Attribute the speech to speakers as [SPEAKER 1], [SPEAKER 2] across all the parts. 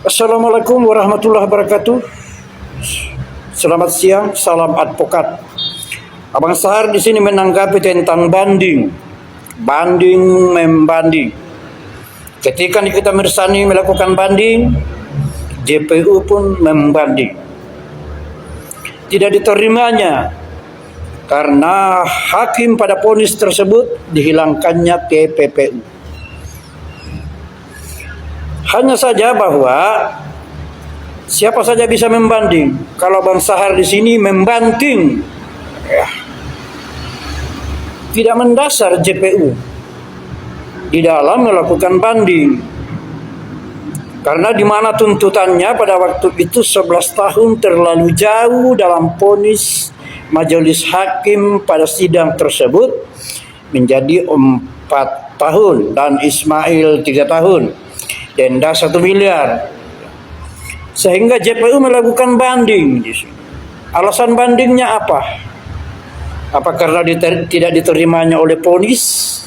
[SPEAKER 1] Assalamualaikum warahmatullahi wabarakatuh. Selamat siang, salam advokat. Abang Sahar di sini menanggapi tentang banding membanding. Ketika Nikita Mirzani melakukan banding, JPU pun membanding. Tidak diterimanya karena hakim pada vonis tersebut dihilangkannya TPPU. Hanya saja bahwa siapa saja bisa membanding. Kalau Bang Sahar di sini membanting, tidak mendasar JPU di dalam melakukan banding. Karena di mana tuntutannya pada waktu itu 11 tahun terlalu jauh dalam vonis majelis hakim pada sidang tersebut menjadi 4 tahun dan Ismail 3 tahun. Denda 1 miliar. Sehingga JPU melakukan banding di sini. Alasan bandingnya apa? Apa karena tidak diterimanya oleh vonis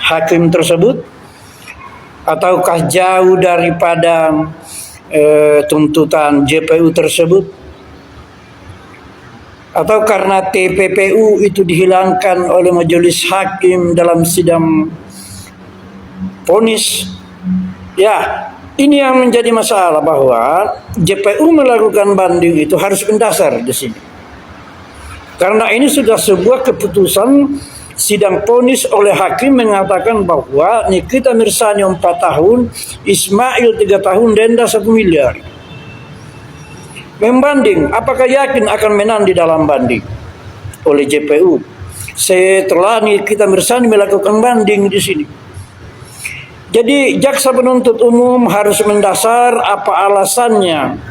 [SPEAKER 1] hakim tersebut? Ataukah jauh daripada tuntutan JPU tersebut? Atau karena TPPU itu dihilangkan oleh majelis hakim dalam sidang vonis? Ya, ini yang menjadi masalah, bahwa JPU melakukan banding itu harus mendasar di sini. Karena ini sudah sebuah keputusan sidang vonis oleh hakim mengatakan bahwa Nikita Mirzani 4 tahun, Ismail 3 tahun, denda 1 miliar. Membanding, apakah yakin akan menang di dalam banding oleh JPU setelah Nikita Mirzani melakukan banding di sini? Jadi jaksa penuntut umum harus mendasar apa alasannya,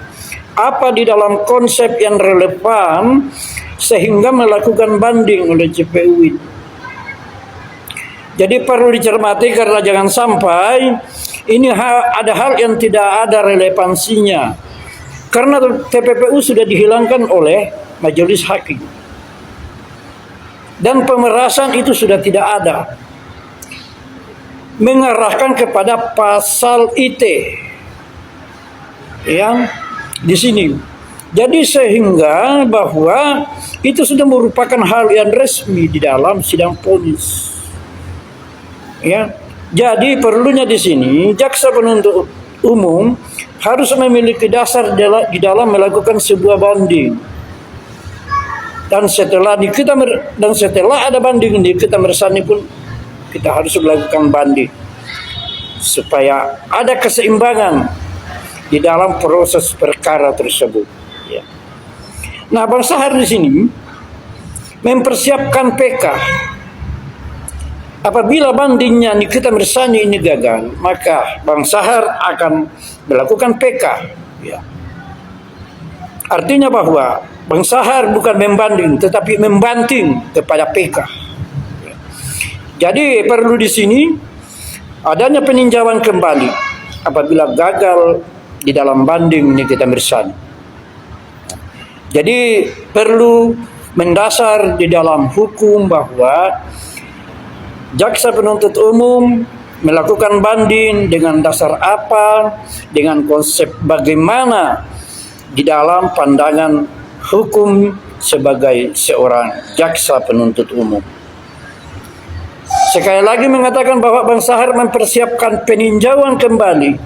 [SPEAKER 1] apa di dalam konsep yang relevan sehingga melakukan banding oleh JPU ini. Jadi perlu dicermati karena jangan sampai ini ada hal yang tidak ada relevansinya. Karena TPPU sudah dihilangkan oleh majelis hakim. Dan pemerasan itu sudah tidak ada. Mengarahkan kepada pasal IT yang di sini. Jadi sehingga bahwa itu sudah merupakan hal yang resmi di dalam sidang vonis. Ya. Jadi perlunya di sini jaksa penuntut umum harus memiliki dasar di dalam melakukan sebuah banding. Dan setelah ada banding Nikita Mirzani pun kita harus melakukan banding supaya ada keseimbangan di dalam proses perkara tersebut. Ya. Nah, Bang Sahar di sini mempersiapkan PK. Apabila bandingnya Nikita Mirzani ini gagal, maka Bang Sahar akan melakukan PK. Ya. Artinya bahwa Bang Sahar bukan membanding, tetapi membanting kepada PK. Jadi perlu di sini adanya peninjauan kembali apabila gagal di dalam banding Nikita Mirzani. Jadi perlu mendasar di dalam hukum bahwa jaksa penuntut umum melakukan banding dengan dasar apa, dengan konsep bagaimana di dalam pandangan hukum sebagai seorang jaksa penuntut umum. Sekali lagi mengatakan bahwa Bang Sahar mempersiapkan peninjauan kembali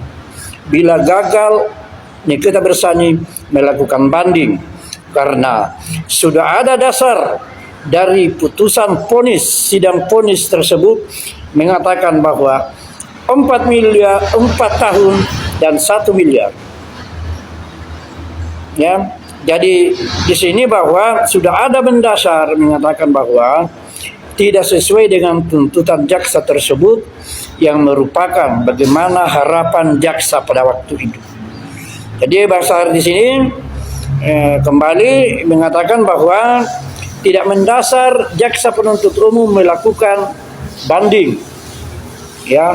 [SPEAKER 1] bila gagal Nikita Mirzani melakukan banding, karena sudah ada dasar dari putusan vonis sidang vonis tersebut mengatakan bahwa 4 tahun dan 1 miliar. Ya, jadi di sini bahwa sudah ada mendasar mengatakan bahwa tidak sesuai dengan tuntutan jaksa tersebut yang merupakan bagaimana harapan jaksa pada waktu itu. Jadi Bang Sahar di sini kembali mengatakan bahwa tidak mendasar jaksa penuntut umum melakukan banding. Ya,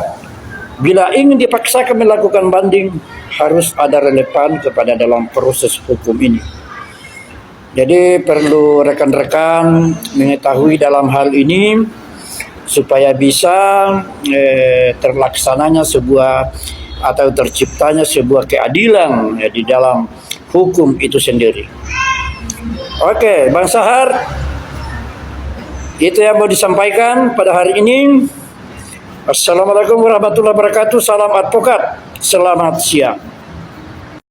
[SPEAKER 1] bila ingin dipaksakan melakukan banding harus ada relevan kepada dalam proses hukum ini. Jadi perlu rekan-rekan mengetahui dalam hal ini supaya bisa terlaksananya sebuah atau terciptanya sebuah keadilan ya, di dalam hukum itu sendiri. Oke, Bang Sahar, itu yang mau disampaikan pada hari ini. Assalamualaikum warahmatullahi wabarakatuh. Salam advokat. Selamat siang.